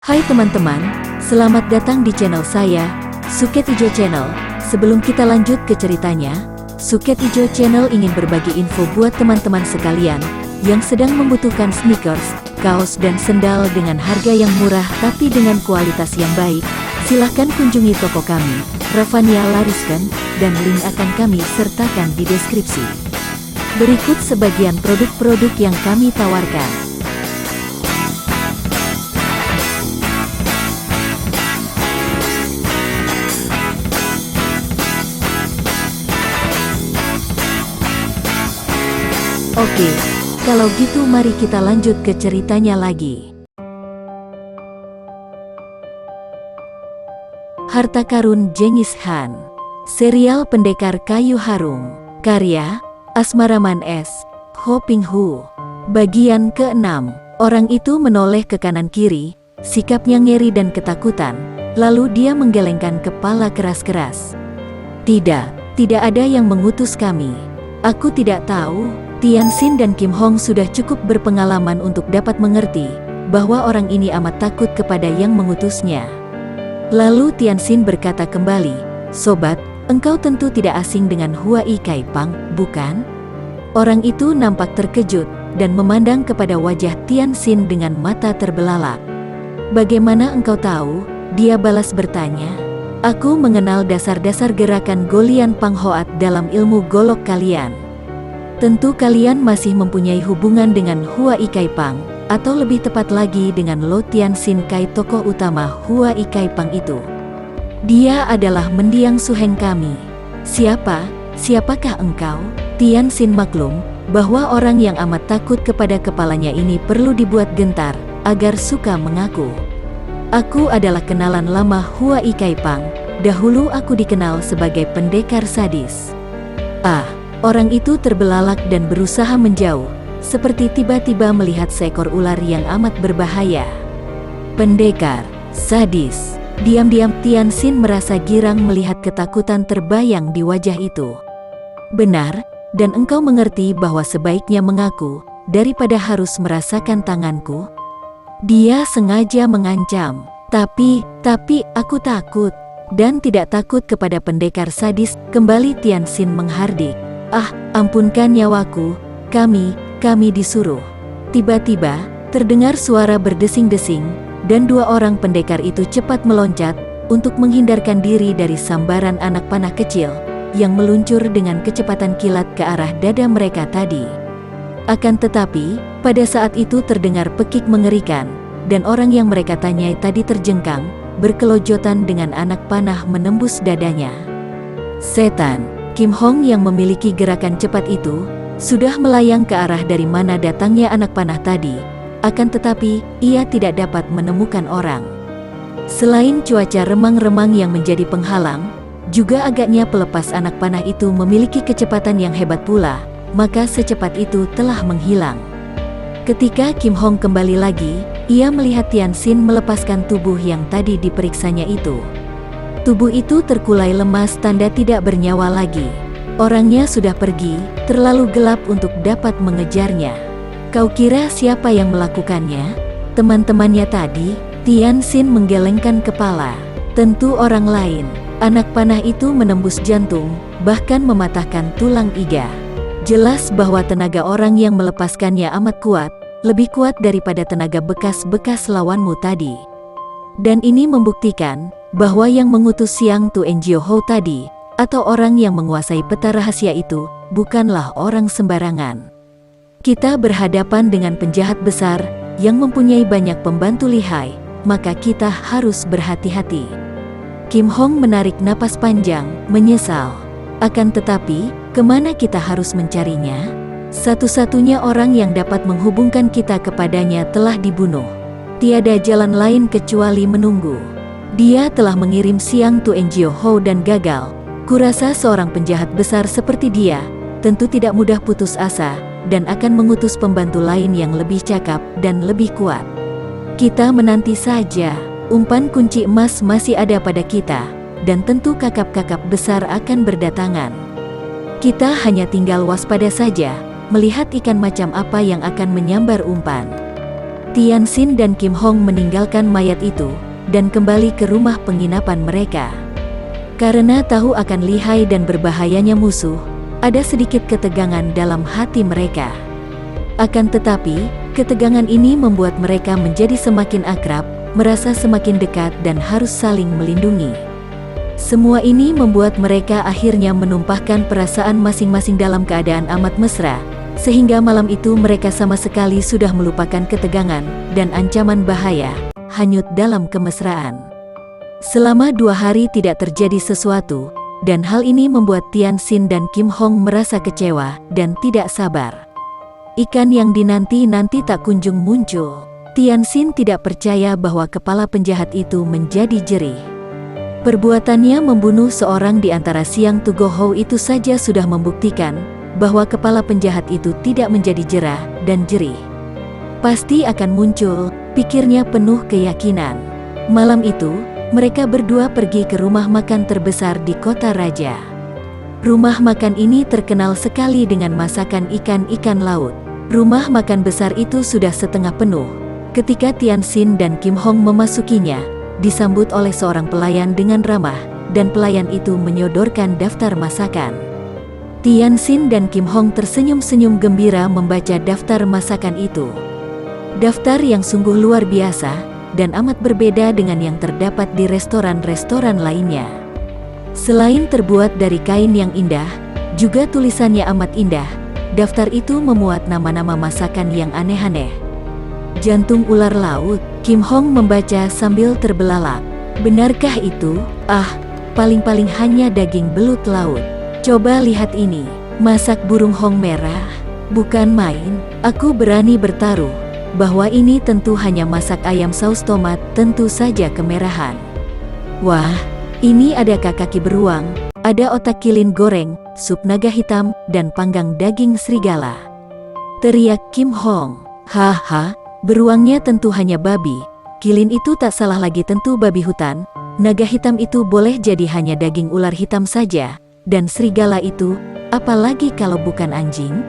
Hai teman-teman, selamat datang di channel saya, Suket Ijo Channel. Sebelum kita lanjut ke ceritanya, Suket Ijo Channel ingin berbagi info buat teman-teman sekalian yang sedang membutuhkan sneakers, kaos dan sendal dengan harga yang murah tapi dengan kualitas yang baik. Silahkan kunjungi toko kami, Ravania Lariskan, dan link akan kami sertakan di deskripsi. Berikut sebagian produk-produk yang kami tawarkan. Oke, kalau gitu mari kita lanjut ke ceritanya lagi. Harta Karun Genghis Khan, serial pendekar kayu harum, karya Asmaraman S. Ho Ping Hu. Bagian ke-6. Orang itu menoleh ke kanan kiri, sikapnya ngeri dan ketakutan, lalu dia menggelengkan kepala keras-keras. Tidak ada yang mengutus kami. Aku tidak tahu. Tianxin dan Kim Hong sudah cukup berpengalaman untuk dapat mengerti bahwa orang ini amat takut kepada yang mengutusnya. Lalu Tianxin berkata kembali, "Sobat, engkau tentu tidak asing dengan Huai Kaipang, bukan?" Orang itu nampak terkejut dan memandang kepada wajah Tianxin dengan mata terbelalak. "Bagaimana engkau tahu?" dia balas bertanya. "Aku mengenal dasar-dasar gerakan Golian Panghoat dalam ilmu golok kalian. Tentu kalian masih mempunyai hubungan dengan Huai Kaipang, atau lebih tepat lagi dengan Lo Tianxin Kai, tokoh utama Huai Kaipang itu. Dia adalah mendiang suheng kami." Siapakah engkau?" Tianxin maklum bahwa orang yang amat takut kepada kepalanya ini perlu dibuat gentar agar suka mengaku. "Aku adalah kenalan lama Huai Kaipang. Dahulu aku dikenal sebagai pendekar sadis." Orang itu terbelalak dan berusaha menjauh, seperti tiba-tiba melihat seekor ular yang amat berbahaya. "Pendekar sadis." Diam-diam Tianxin merasa girang melihat ketakutan terbayang di wajah itu. "Benar, dan engkau mengerti bahwa sebaiknya mengaku, daripada harus merasakan tanganku?" Dia sengaja mengancam. Tapi aku takut." "Dan tidak takut kepada pendekar sadis?" kembali Tianxin menghardik. Ampunkan nyawaku, kami disuruh." Tiba-tiba, terdengar suara berdesing-desing, dan dua orang pendekar itu cepat meloncat, untuk menghindarkan diri dari sambaran anak panah kecil, yang meluncur dengan kecepatan kilat ke arah dada mereka tadi. Akan tetapi, pada saat itu terdengar pekik mengerikan, dan orang yang mereka tanyai tadi terjengkang, berkelojotan dengan anak panah menembus dadanya. Setan! Kim Hong yang memiliki gerakan cepat itu, sudah melayang ke arah dari mana datangnya anak panah tadi, akan tetapi, ia tidak dapat menemukan orang. Selain cuaca remang-remang yang menjadi penghalang, juga agaknya pelepas anak panah itu memiliki kecepatan yang hebat pula, maka secepat itu telah menghilang. Ketika Kim Hong kembali lagi, ia melihat Tianxin melepaskan tubuh yang tadi diperiksanya itu. Tubuh itu terkulai lemas, tanda tidak bernyawa lagi. Orangnya sudah pergi, terlalu gelap untuk dapat mengejarnya. "Kau kira siapa yang melakukannya?" "Teman-temannya tadi." Tianxin menggelengkan kepala. "Tentu orang lain." Anak panah itu menembus jantung, bahkan mematahkan tulang iga. Jelas bahwa tenaga orang yang melepaskannya amat kuat, lebih kuat daripada tenaga bekas-bekas lawanmu tadi. Dan ini membuktikan bahwa yang mengutus Siang Tu Enjio Ho tadi, atau orang yang menguasai peta rahasia itu, bukanlah orang sembarangan. Kita berhadapan dengan penjahat besar, yang mempunyai banyak pembantu lihai, maka kita harus berhati-hati. Kim Hong menarik napas panjang, menyesal. "Akan tetapi, kemana kita harus mencarinya? Satu-satunya orang yang dapat menghubungkan kita kepadanya telah dibunuh. Tiada jalan lain kecuali menunggu. Dia telah mengirim Siang Tu Enjio Ho dan gagal. Kurasa seorang penjahat besar seperti dia, tentu tidak mudah putus asa, dan akan mengutus pembantu lain yang lebih cakap dan lebih kuat. Kita menanti saja. Umpan kunci emas masih ada pada kita, dan tentu kakap-kakap besar akan berdatangan. Kita hanya tinggal waspada saja, melihat ikan macam apa yang akan menyambar umpan." Tianxin dan Kim Hong meninggalkan mayat itu dan kembali ke rumah penginapan mereka. Karena tahu akan lihai dan berbahayanya musuh, ada sedikit ketegangan dalam hati mereka. Akan tetapi, ketegangan ini membuat mereka menjadi semakin akrab, merasa semakin dekat dan harus saling melindungi. Semua ini membuat mereka akhirnya menumpahkan perasaan masing-masing dalam keadaan amat mesra, sehingga malam itu mereka sama sekali sudah melupakan ketegangan dan ancaman bahaya, hanyut dalam kemesraan. Selama 2 hari tidak terjadi sesuatu, dan hal ini membuat Tianxin dan Kim Hong merasa kecewa dan tidak sabar. Ikan yang dinanti-nanti tak kunjung muncul. Tianxin tidak percaya bahwa kepala penjahat itu menjadi jerih. Perbuatannya membunuh seorang di antara Siang Tugohou itu saja sudah membuktikan bahwa kepala penjahat itu tidak menjadi jerah dan jerih. Pasti akan muncul, pikirnya penuh keyakinan. Malam itu, mereka berdua pergi ke rumah makan terbesar di kota raja. Rumah makan ini terkenal sekali dengan masakan ikan-ikan laut. Rumah makan besar itu sudah setengah penuh. Ketika Tianxin dan Kim Hong memasukinya, disambut oleh seorang pelayan dengan ramah, dan pelayan itu menyodorkan daftar masakan. Tianxin dan Kim Hong tersenyum-senyum gembira membaca daftar masakan itu. Daftar yang sungguh luar biasa, dan amat berbeda dengan yang terdapat di restoran-restoran lainnya. Selain terbuat dari kain yang indah, juga tulisannya amat indah, daftar itu memuat nama-nama masakan yang aneh-aneh. Jantung ular laut, Kim Hong membaca sambil terbelalak. Benarkah itu? Paling-paling hanya daging belut laut. Coba lihat ini, masak burung hong merah. Bukan main, aku berani bertaruh bahwa ini tentu hanya masak ayam saus tomat, tentu saja kemerahan. Wah, ini ada kaki beruang, ada otak kilin goreng, sup naga hitam, dan panggang daging serigala. Teriak Kim Hong. Haha, beruangnya tentu hanya babi, kilin itu tak salah lagi tentu babi hutan, naga hitam itu boleh jadi hanya daging ular hitam saja, dan serigala itu, apalagi kalau bukan anjing?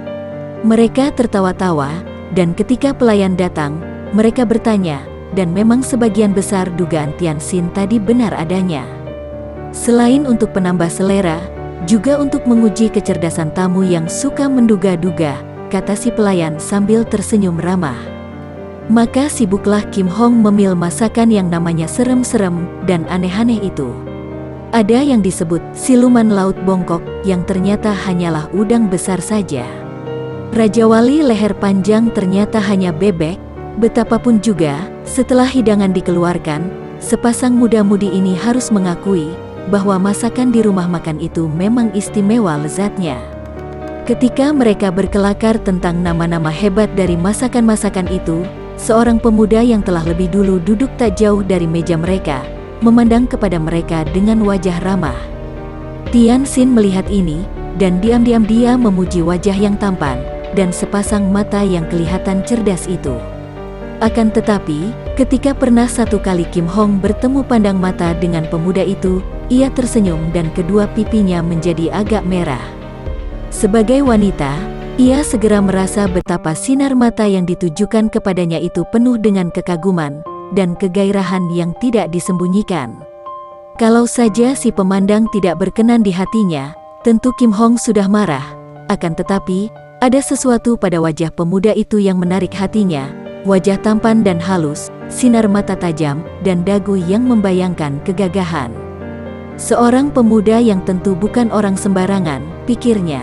Mereka tertawa-tawa, dan ketika pelayan datang, mereka bertanya, dan memang sebagian besar dugaan Tianxin tadi benar adanya. Selain untuk penambah selera, juga untuk menguji kecerdasan tamu yang suka menduga-duga, kata si pelayan sambil tersenyum ramah. Maka sibuklah Kim Hong memil masakan yang namanya serem-serem dan aneh-aneh itu. Ada yang disebut siluman laut bongkok, yang ternyata hanyalah udang besar saja. Raja Wali leher panjang ternyata hanya bebek. Betapapun juga, setelah hidangan dikeluarkan, sepasang muda-mudi ini harus mengakui bahwa masakan di rumah makan itu memang istimewa lezatnya. Ketika mereka berkelakar tentang nama-nama hebat dari masakan-masakan itu, seorang pemuda yang telah lebih dulu duduk tak jauh dari meja mereka, memandang kepada mereka dengan wajah ramah. Tianxin melihat ini, dan diam-diam dia memuji wajah yang tampan, dan sepasang mata yang kelihatan cerdas itu. Akan tetapi, ketika pernah satu kali Kim Hong bertemu pandang mata dengan pemuda itu, ia tersenyum dan kedua pipinya menjadi agak merah. Sebagai wanita, ia segera merasa betapa sinar mata yang ditujukan kepadanya itu penuh dengan kekaguman dan kegairahan yang tidak disembunyikan. Kalau saja si pemandang tidak berkenan di hatinya, tentu Kim Hong sudah marah. Akan tetapi, ada sesuatu pada wajah pemuda itu yang menarik hatinya, wajah tampan dan halus, sinar mata tajam, dan dagu yang membayangkan kegagahan. Seorang pemuda yang tentu bukan orang sembarangan, pikirnya.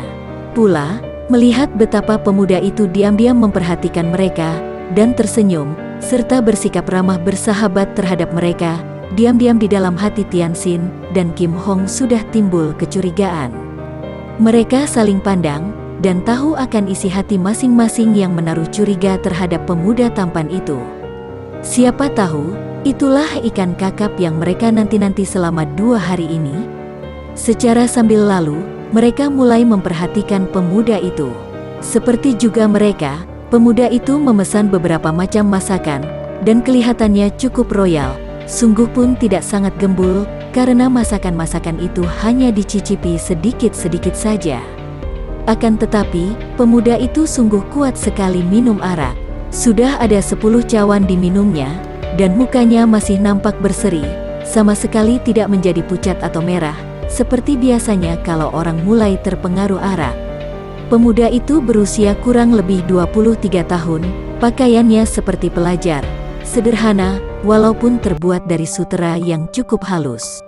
Pula, melihat betapa pemuda itu diam-diam memperhatikan mereka, dan tersenyum, serta bersikap ramah bersahabat terhadap mereka, diam-diam di dalam hati Tianxin dan Kim Hong sudah timbul kecurigaan. Mereka saling pandang, dan tahu akan isi hati masing-masing yang menaruh curiga terhadap pemuda tampan itu. Siapa tahu, itulah ikan kakap yang mereka nanti-nanti selama 2 hari ini. Secara sambil lalu, mereka mulai memperhatikan pemuda itu. Seperti juga mereka, pemuda itu memesan beberapa macam masakan, dan kelihatannya cukup royal, sungguh pun tidak sangat gembul, karena masakan-masakan itu hanya dicicipi sedikit-sedikit saja. Akan tetapi, pemuda itu sungguh kuat sekali minum arak. Sudah ada 10 cawan diminumnya, dan mukanya masih nampak berseri, sama sekali tidak menjadi pucat atau merah, seperti biasanya kalau orang mulai terpengaruh arak. Pemuda itu berusia kurang lebih 23 tahun, pakaiannya seperti pelajar, sederhana, walaupun terbuat dari sutera yang cukup halus.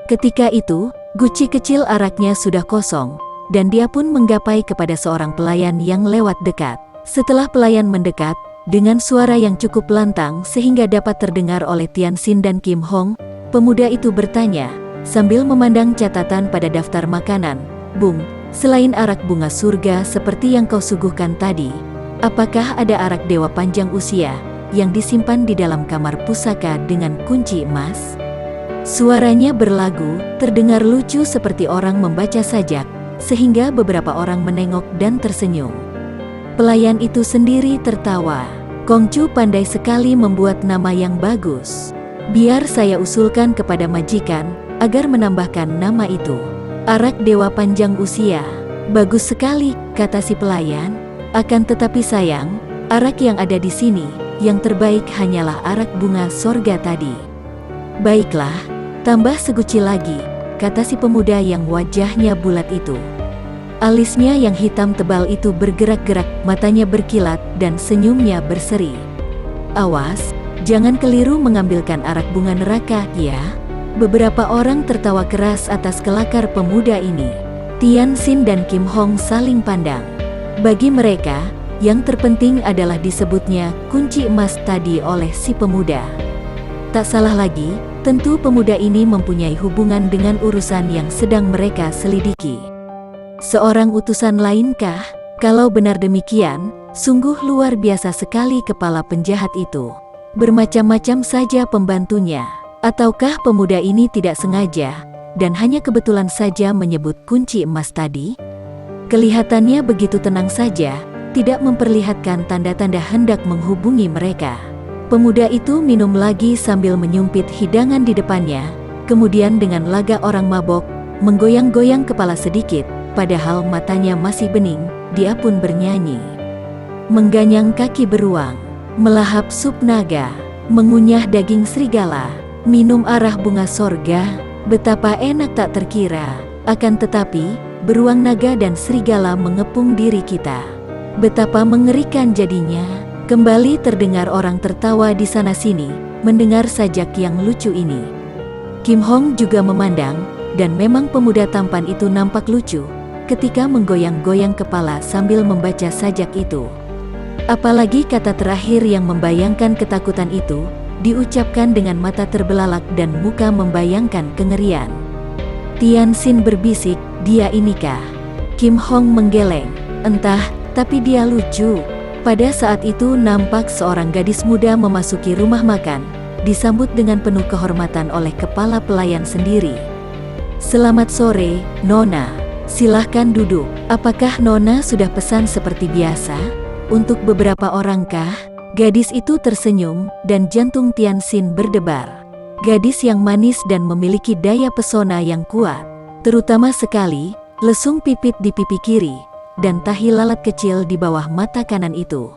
Ketika itu, guci kecil araknya sudah kosong, dan dia pun menggapai kepada seorang pelayan yang lewat dekat. Setelah pelayan mendekat, dengan suara yang cukup lantang sehingga dapat terdengar oleh Tian Xin dan Kim Hong, pemuda itu bertanya, sambil memandang catatan pada daftar makanan, "Bung, selain arak bunga surga seperti yang kau suguhkan tadi, apakah ada arak dewa panjang usia yang disimpan di dalam kamar pusaka dengan kunci emas?" Suaranya berlagu, terdengar lucu seperti orang membaca sajak, sehingga beberapa orang menengok dan tersenyum. Pelayan itu sendiri tertawa. "Kongcu pandai sekali membuat nama yang bagus. Biar saya usulkan kepada majikan agar menambahkan nama itu. Arak dewa panjang usia. Bagus sekali," kata si pelayan. "Akan tetapi sayang, arak yang ada di sini, yang terbaik hanyalah arak bunga sorga tadi." "Baiklah, tambah seguci lagi," kata si pemuda yang wajahnya bulat itu. Alisnya yang hitam tebal itu bergerak-gerak, matanya berkilat, dan senyumnya berseri. "Awas, jangan keliru mengambilkan arak bunga neraka, ya." Beberapa orang tertawa keras atas kelakar pemuda ini. Tian Xin dan Kim Hong saling pandang. Bagi mereka, yang terpenting adalah disebutnya kunci emas tadi oleh si pemuda. Tak salah lagi, tentu pemuda ini mempunyai hubungan dengan urusan yang sedang mereka selidiki. Seorang utusan lainkah? Kalau benar demikian, sungguh luar biasa sekali kepala penjahat itu. Bermacam-macam saja pembantunya. Ataukah pemuda ini tidak sengaja, dan hanya kebetulan saja menyebut kunci emas tadi? Kelihatannya begitu tenang saja, tidak memperlihatkan tanda-tanda hendak menghubungi mereka. Pemuda itu minum lagi sambil menyumpit hidangan di depannya, kemudian dengan lagak orang mabok, menggoyang-goyang kepala sedikit. Padahal matanya masih bening, dia pun bernyanyi. Mengganyang kaki beruang, melahap sup naga, mengunyah daging serigala, minum arah bunga sorga, betapa enak tak terkira. Akan tetapi, beruang naga dan serigala mengepung diri kita. Betapa mengerikan jadinya. Kembali terdengar orang tertawa di sana-sini, mendengar sajak yang lucu ini. Kim Hong juga memandang, dan memang pemuda tampan itu nampak lucu ketika menggoyang-goyang kepala sambil membaca sajak itu. Apalagi kata terakhir yang membayangkan ketakutan itu, diucapkan dengan mata terbelalak dan muka membayangkan kengerian. Tian Xin berbisik, "Dia inikah?" Kim Hong menggeleng, "Entah, tapi dia lucu." Pada saat itu nampak seorang gadis muda memasuki rumah makan, disambut dengan penuh kehormatan oleh kepala pelayan sendiri. "Selamat sore, Nona. Silahkan duduk. Apakah Nona sudah pesan seperti biasa? Untuk beberapa orangkah?" Gadis itu tersenyum, dan jantung Tian Xin berdebar. Gadis yang manis dan memiliki daya pesona yang kuat. Terutama sekali, lesung pipit di pipi kiri, dan tahi lalat kecil di bawah mata kanan itu.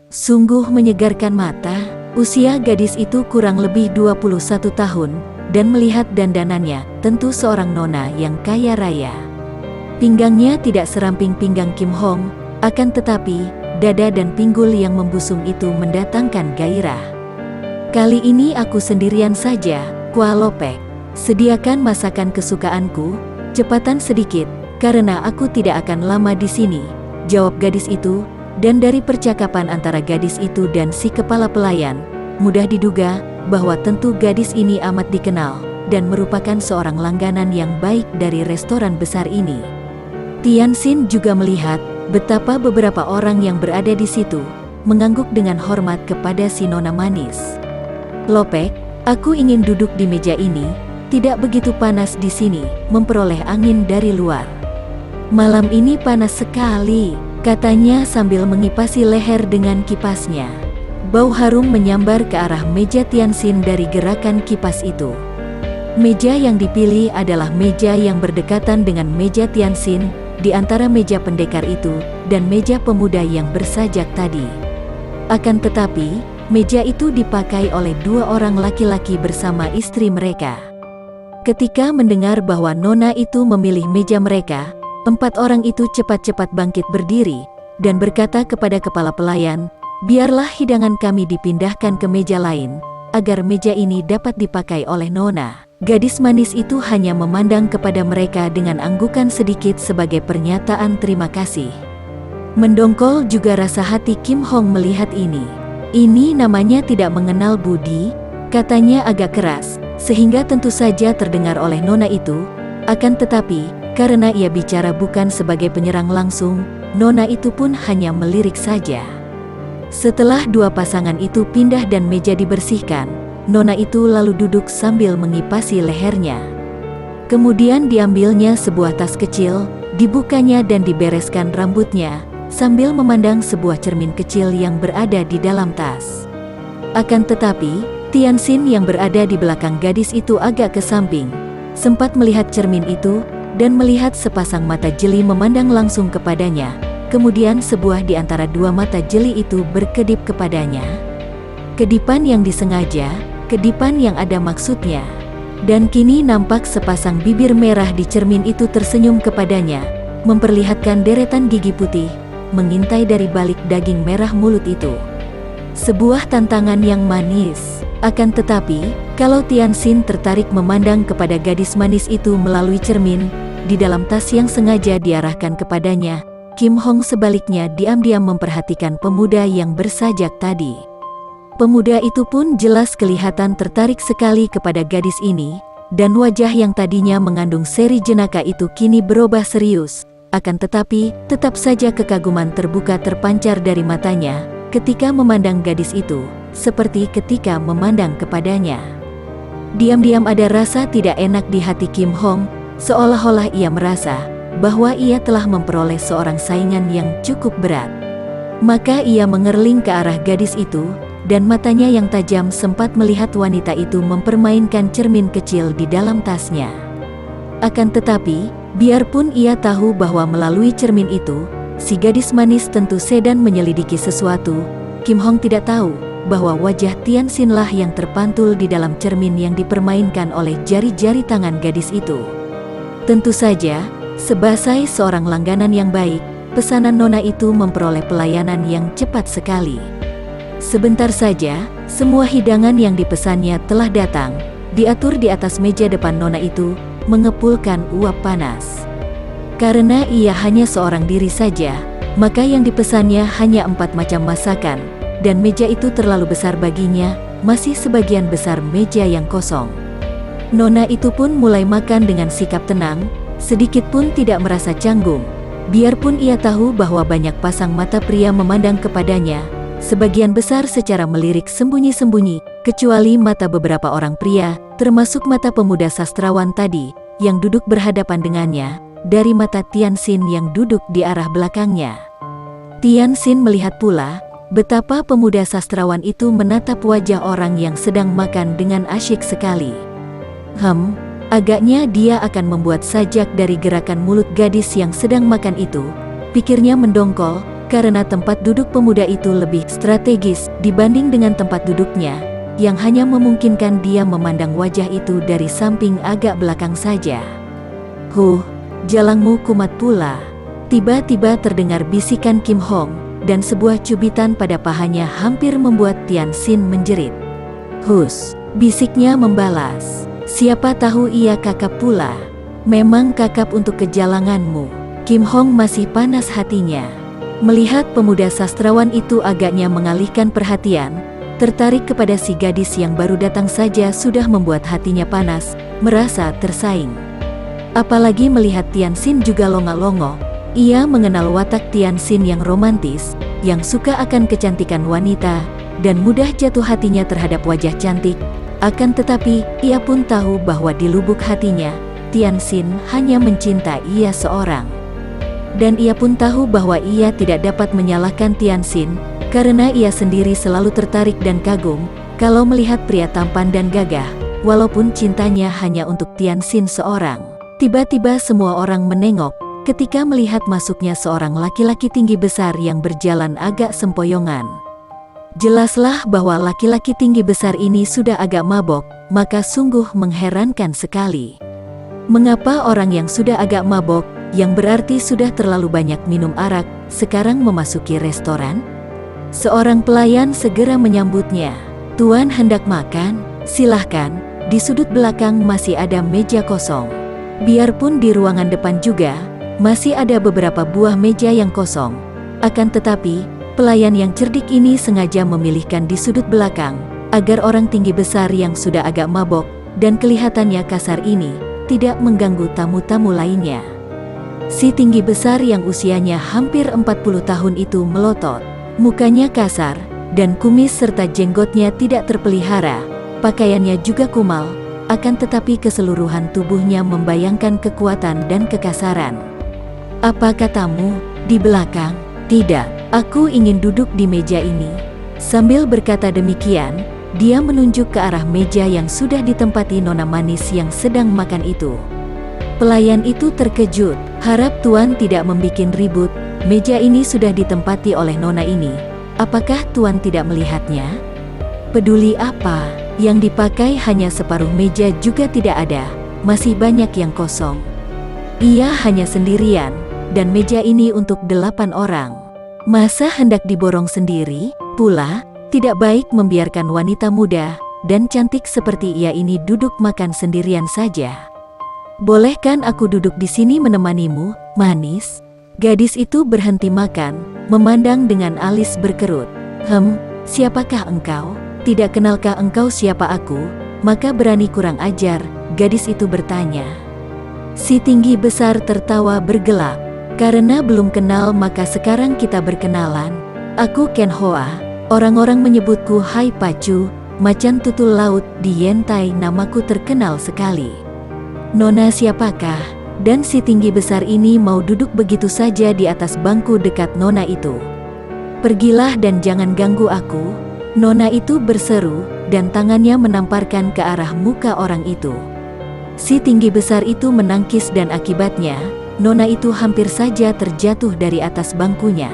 Sungguh menyegarkan mata. Usia gadis itu kurang lebih 21 tahun, dan melihat dandanannya, tentu seorang nona yang kaya raya. Pinggangnya tidak seramping pinggang Kim Hong, akan tetapi, dada dan pinggul yang membusung itu mendatangkan gairah. "Kali ini aku sendirian saja, Kua Lopek. Sediakan masakan kesukaanku, cepatan sedikit, karena aku tidak akan lama di sini," jawab gadis itu, dan dari percakapan antara gadis itu dan si kepala pelayan, mudah diduga bahwa tentu gadis ini amat dikenal, dan merupakan seorang langganan yang baik dari restoran besar ini. Tian Xin juga melihat betapa beberapa orang yang berada di situ mengangguk dengan hormat kepada si nona manis. "Lopek, aku ingin duduk di meja ini, tidak begitu panas di sini, memperoleh angin dari luar." "Malam ini panas sekali," katanya sambil mengipasi leher dengan kipasnya. Bau harum menyambar ke arah meja Tian Xin dari gerakan kipas itu. Meja yang dipilih adalah meja yang berdekatan dengan meja Tian Xin, di antara meja pendekar itu dan meja pemuda yang bersajak tadi. Akan tetapi, meja itu dipakai oleh dua orang laki-laki bersama istri mereka. Ketika mendengar bahwa nona itu memilih meja mereka, 4 orang itu cepat-cepat bangkit berdiri dan berkata kepada kepala pelayan, "Biarlah hidangan kami dipindahkan ke meja lain, agar meja ini dapat dipakai oleh nona." Gadis manis itu hanya memandang kepada mereka dengan anggukan sedikit sebagai pernyataan terima kasih. Mendongkol juga rasa hati Kim Hong melihat ini. Ini namanya tidak mengenal budi, katanya agak keras, sehingga tentu saja terdengar oleh nona itu. Akan tetapi, karena ia bicara bukan sebagai penyerang langsung, nona itu pun hanya melirik saja. Setelah dua pasangan itu pindah dan meja dibersihkan, nona itu lalu duduk sambil mengipasi lehernya. Kemudian diambilnya sebuah tas kecil, dibukanya dan dibereskan rambutnya, sambil memandang sebuah cermin kecil yang berada di dalam tas. Akan tetapi, Tianxin yang berada di belakang gadis itu agak ke samping, sempat melihat cermin itu, dan melihat sepasang mata jeli memandang langsung kepadanya. Kemudian sebuah di antara dua mata jeli itu berkedip kepadanya. Kedipan yang disengaja, kedipan yang ada maksudnya. Dan kini nampak sepasang bibir merah di cermin itu tersenyum kepadanya, memperlihatkan deretan gigi putih mengintai dari balik daging merah mulut itu. Sebuah tantangan yang manis. Akan tetapi, kalau Tianxin tertarik memandang kepada gadis manis itu melalui cermin di dalam tas yang sengaja diarahkan kepadanya, Kim Hong sebaliknya diam-diam memperhatikan pemuda yang bersajak tadi. Pemuda itu pun jelas kelihatan tertarik sekali kepada gadis ini, dan wajah yang tadinya mengandung seri jenaka itu kini berubah serius. Akan tetapi, tetap saja kekaguman terbuka terpancar dari matanya ketika memandang gadis itu, seperti ketika memandang kepadanya. Diam-diam ada rasa tidak enak di hati Kim Hong, seolah-olah ia merasa bahwa ia telah memperoleh seorang saingan yang cukup berat. Maka ia mengerling ke arah gadis itu, dan matanya yang tajam sempat melihat wanita itu mempermainkan cermin kecil di dalam tasnya. Akan tetapi, biarpun ia tahu bahwa melalui cermin itu, si gadis manis tentu sedang menyelidiki sesuatu, Kim Hong tidak tahu bahwa wajah Tianxin lah yang terpantul di dalam cermin yang dipermainkan oleh jari-jari tangan gadis itu. Tentu saja, sebagai seorang langganan yang baik, pesanan nona itu memperoleh pelayanan yang cepat sekali. Sebentar saja, semua hidangan yang dipesannya telah datang, diatur di atas meja depan nona itu, mengepulkan uap panas. Karena ia hanya seorang diri saja, maka yang dipesannya hanya 4 macam masakan, dan meja itu terlalu besar baginya, masih sebagian besar meja yang kosong. Nona itu pun mulai makan dengan sikap tenang, sedikit pun tidak merasa canggung. Biarpun ia tahu bahwa banyak pasang mata pria memandang kepadanya, sebagian besar secara melirik sembunyi-sembunyi, kecuali mata beberapa orang pria, termasuk mata pemuda sastrawan tadi, yang duduk berhadapan dengannya, dari mata Tianxin yang duduk di arah belakangnya. Tianxin melihat pula, betapa pemuda sastrawan itu menatap wajah orang yang sedang makan dengan asyik sekali. Agaknya dia akan membuat sajak dari gerakan mulut gadis yang sedang makan itu, pikirnya mendongkol, karena tempat duduk pemuda itu lebih strategis dibanding dengan tempat duduknya, yang hanya memungkinkan dia memandang wajah itu dari samping agak belakang saja. Jalangmu kumat pula. Tiba-tiba terdengar bisikan Kim Hong, dan sebuah cubitan pada pahanya hampir membuat Tianxin menjerit. Bisiknya membalas. Siapa tahu ia kakap pula. Memang kakap untuk kejalanganmu. Kim Hong masih panas hatinya. Melihat pemuda sastrawan itu agaknya mengalihkan perhatian, tertarik kepada si gadis yang baru datang saja sudah membuat hatinya panas, merasa tersaing. Apalagi melihat Tianxin juga longa-longo, ia mengenal watak Tianxin yang romantis, yang suka akan kecantikan wanita, dan mudah jatuh hatinya terhadap wajah cantik. Akan tetapi, ia pun tahu bahwa di lubuk hatinya, Tianxin hanya mencinta ia seorang. Dan ia pun tahu bahwa ia tidak dapat menyalahkan Tianxin, karena ia sendiri selalu tertarik dan kagum kalau melihat pria tampan dan gagah, walaupun cintanya hanya untuk Tianxin seorang. Tiba-tiba semua orang menengok ketika melihat masuknya seorang laki-laki tinggi besar yang berjalan agak sempoyongan. Jelaslah bahwa laki-laki tinggi besar ini sudah agak mabok, maka sungguh mengherankan sekali. Mengapa orang yang sudah agak mabok, yang berarti sudah terlalu banyak minum arak, sekarang memasuki restoran? Seorang pelayan segera menyambutnya. "Tuan hendak makan? Silahkan, di sudut belakang masih ada meja kosong." Biarpun di ruangan depan juga, masih ada beberapa buah meja yang kosong. Akan tetapi, pelayan yang cerdik ini sengaja memilihkan di sudut belakang, agar orang tinggi besar yang sudah agak mabok, dan kelihatannya kasar ini, tidak mengganggu tamu-tamu lainnya. Si tinggi besar yang usianya hampir 40 tahun itu melotot. Mukanya kasar, dan kumis serta jenggotnya tidak terpelihara. Pakaiannya juga kumal, akan tetapi keseluruhan tubuhnya membayangkan kekuatan dan kekasaran. "Apa katamu, di belakang?" "Tidak, aku ingin duduk di meja ini." Sambil berkata demikian, dia menunjuk ke arah meja yang sudah ditempati nona manis yang sedang makan itu. Pelayan itu terkejut. "Harap tuan tidak membikin ribut, meja ini sudah ditempati oleh nona ini. Apakah tuan tidak melihatnya?" "Peduli apa? Yang dipakai hanya separuh meja juga tidak ada, masih banyak yang kosong. Ia hanya sendirian, dan meja ini untuk 8 orang. Masa hendak diborong sendiri? Pula, tidak baik membiarkan wanita muda dan cantik seperti ia ini duduk makan sendirian saja. Bolehkan aku duduk di sini menemanimu, manis?" Gadis itu berhenti makan, memandang dengan alis berkerut. Siapakah engkau? Tidak kenalkah engkau siapa aku? Maka berani kurang ajar?" gadis itu bertanya. Si tinggi besar tertawa bergelak. "Karena belum kenal maka sekarang kita berkenalan. Aku Ken Hoa. Orang-orang menyebutku Hai Pacu, macan tutul laut di Yentai. Namaku terkenal sekali." "Nona siapakah?" Dan si tinggi besar ini mau duduk begitu saja di atas bangku dekat nona itu. "Pergilah dan jangan ganggu aku," nona itu berseru, dan tangannya menamparkan ke arah muka orang itu. Si tinggi besar itu menangkis dan akibatnya, nona itu hampir saja terjatuh dari atas bangkunya.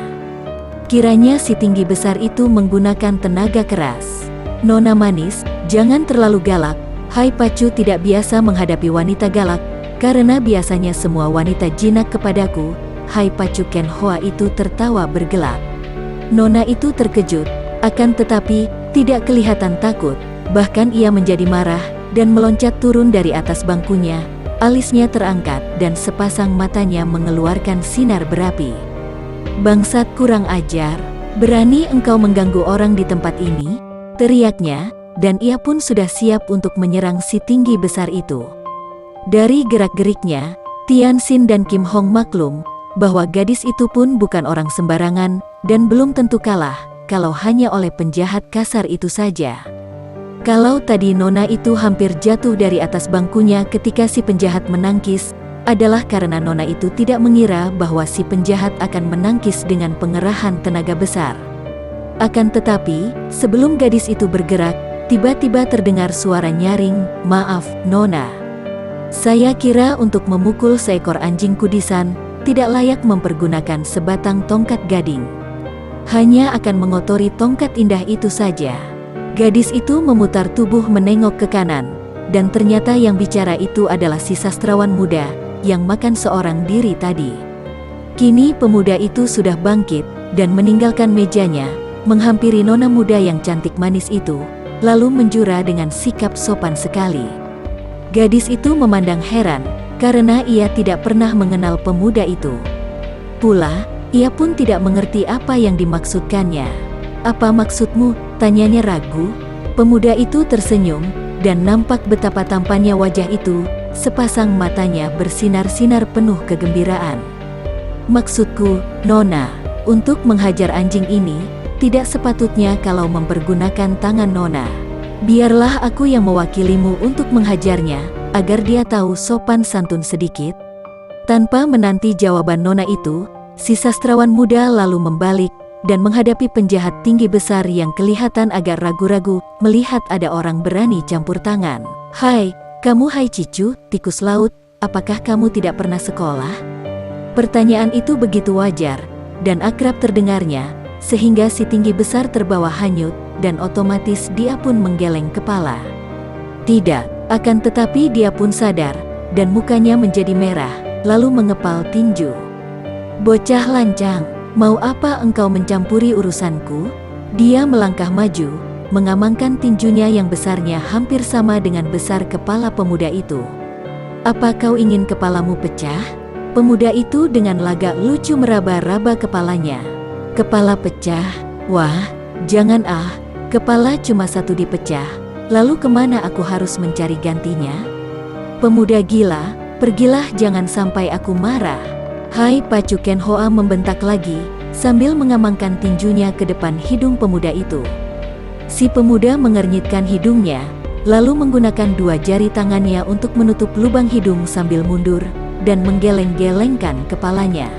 Kiranya si tinggi besar itu menggunakan tenaga keras. "Nona manis, jangan terlalu galak. Hai Pacu tidak biasa menghadapi wanita galak, karena biasanya semua wanita jinak kepadaku." Hai Pacu, Ken Hoa itu tertawa bergelak. Nona itu terkejut, akan tetapi tidak kelihatan takut, bahkan ia menjadi marah, dan meloncat turun dari atas bangkunya. Alisnya terangkat dan sepasang matanya mengeluarkan sinar berapi. "Bangsat kurang ajar, berani engkau mengganggu orang di tempat ini?" teriaknya, dan ia pun sudah siap untuk menyerang si tinggi besar itu. Dari gerak-geriknya, Tian Xin dan Kim Hong maklum bahwa gadis itu pun bukan orang sembarangan, dan belum tentu kalah kalau hanya oleh penjahat kasar itu saja. Kalau tadi nona itu hampir jatuh dari atas bangkunya ketika si penjahat menangkis, adalah karena nona itu tidak mengira bahwa si penjahat akan menangkis dengan pengerahan tenaga besar. Akan tetapi, sebelum gadis itu bergerak, tiba-tiba terdengar suara nyaring, "Maaf, nona. Saya kira untuk memukul seekor anjing kudisan, tidak layak mempergunakan sebatang tongkat gading. Hanya akan mengotori tongkat indah itu saja." Gadis itu memutar tubuh menengok ke kanan, dan ternyata yang bicara itu adalah si sastrawan muda, yang makan seorang diri tadi. Kini pemuda itu sudah bangkit, dan meninggalkan mejanya, menghampiri nona muda yang cantik manis itu, lalu menjura dengan sikap sopan sekali. Gadis itu memandang heran, karena ia tidak pernah mengenal pemuda itu. Pula, ia pun tidak mengerti apa yang dimaksudkannya. "Apa maksudmu?" tanyanya ragu. Pemuda itu tersenyum, dan nampak betapa tampannya wajah itu, sepasang matanya bersinar-sinar penuh kegembiraan. "Maksudku, nona, untuk menghajar anjing ini, tidak sepatutnya kalau mempergunakan tangan nona. Biarlah aku yang mewakilimu untuk menghajarnya, agar dia tahu sopan santun sedikit." Tanpa menanti jawaban nona itu, si sastrawan muda lalu membalik, dan menghadapi penjahat tinggi besar yang kelihatan agak ragu-ragu, melihat ada orang berani campur tangan. "Hai, kamu Hai Cicu, tikus laut, apakah kamu tidak pernah sekolah?" Pertanyaan itu begitu wajar, dan akrab terdengarnya, sehingga si tinggi besar terbawa hanyut, dan otomatis dia pun menggeleng kepala. Tidak, akan tetapi dia pun sadar, dan mukanya menjadi merah, lalu mengepal tinju. "Bocah lancang, mau apa engkau mencampuri urusanku?" Dia melangkah maju, mengamankan tinjunya yang besarnya hampir sama dengan besar kepala pemuda itu. "Apa kau ingin kepalamu pecah?" Pemuda itu dengan lagak lucu meraba-raba kepalanya. "Kepala pecah? Wah, jangan ah, kepala cuma satu dipecah, lalu kemana aku harus mencari gantinya? Pemuda gila, pergilah jangan sampai aku marah." "Hai Pacu!" Ken Hoa membentak lagi, sambil mengamankan tinjunya ke depan hidung pemuda itu. Si pemuda mengernyitkan hidungnya, lalu menggunakan dua jari tangannya untuk menutup lubang hidung sambil mundur, dan menggeleng-gelengkan kepalanya.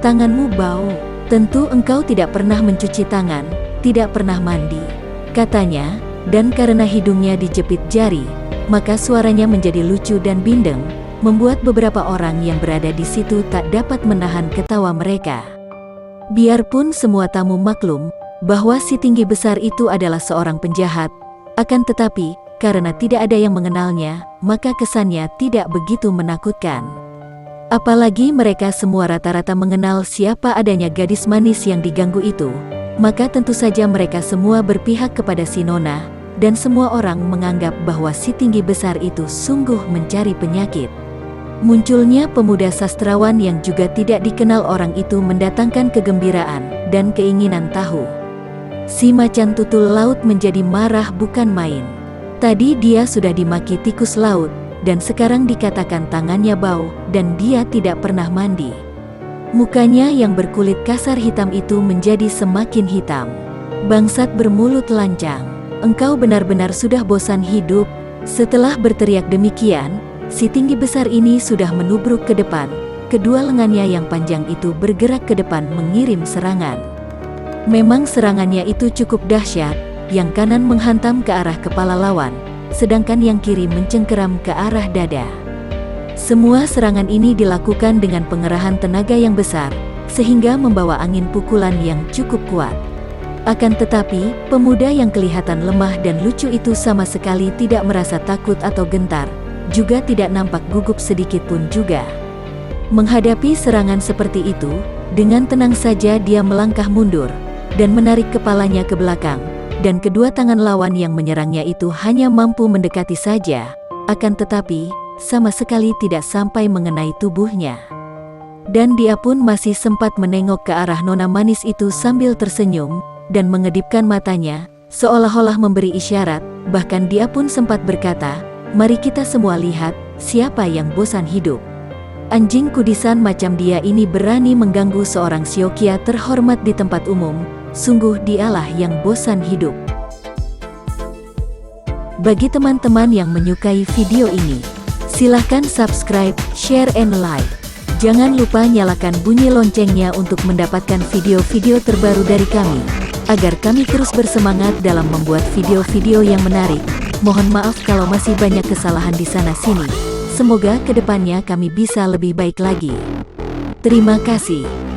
Tanganmu bau. Tentu engkau tidak pernah mencuci tangan, tidak pernah mandi," katanya, dan karena hidungnya dijepit jari, maka suaranya menjadi lucu dan bindeng, membuat beberapa orang yang berada di situ tak dapat menahan ketawa mereka. Biarpun semua tamu maklum bahwa si tinggi besar itu adalah seorang penjahat, akan tetapi, karena tidak ada yang mengenalnya, maka kesannya tidak begitu menakutkan. Apalagi mereka semua rata-rata mengenal siapa adanya gadis manis yang diganggu itu, maka tentu saja mereka semua berpihak kepada si Nona, dan semua orang menganggap bahwa si tinggi besar itu sungguh mencari penyakit. Munculnya pemuda sastrawan yang juga tidak dikenal orang itu mendatangkan kegembiraan dan keinginan tahu. Si macan tutul laut menjadi marah bukan main. Tadi dia sudah dimaki tikus laut, dan sekarang dikatakan tangannya bau, dan dia tidak pernah mandi. Mukanya yang berkulit kasar hitam itu menjadi semakin hitam. "Bangsat bermulut lancang, engkau benar-benar sudah bosan hidup." Setelah berteriak demikian, si tinggi besar ini sudah menubruk ke depan. Kedua lengannya yang panjang itu bergerak ke depan mengirim serangan. Memang serangannya itu cukup dahsyat, yang kanan menghantam ke arah kepala lawan, sedangkan yang kiri mencengkeram ke arah dada. Semua serangan ini dilakukan dengan pengerahan tenaga yang besar, sehingga membawa angin pukulan yang cukup kuat. Akan tetapi, pemuda yang kelihatan lemah dan lucu itu sama sekali tidak merasa takut atau gentar, juga tidak nampak gugup sedikit pun juga. Menghadapi serangan seperti itu, dengan tenang saja dia melangkah mundur, dan menarik kepalanya ke belakang, dan kedua tangan lawan yang menyerangnya itu hanya mampu mendekati saja, akan tetapi, sama sekali tidak sampai mengenai tubuhnya. Dan dia pun masih sempat menengok ke arah nona manis itu sambil tersenyum, dan mengedipkan matanya, seolah-olah memberi isyarat, bahkan dia pun sempat berkata, "Mari kita semua lihat, siapa yang bosan hidup." Anjing kudisan macam dia ini berani mengganggu seorang Siokia terhormat di tempat umum, sungguh dialah yang bosan hidup. Bagi teman-teman yang menyukai video ini, silahkan subscribe, share, and like. Jangan lupa nyalakan bunyi loncengnya untuk mendapatkan video-video terbaru dari kami, agar kami terus bersemangat dalam membuat video-video yang menarik. Mohon maaf kalau masih banyak kesalahan di sana-sini. Semoga kedepannya kami bisa lebih baik lagi. Terima kasih.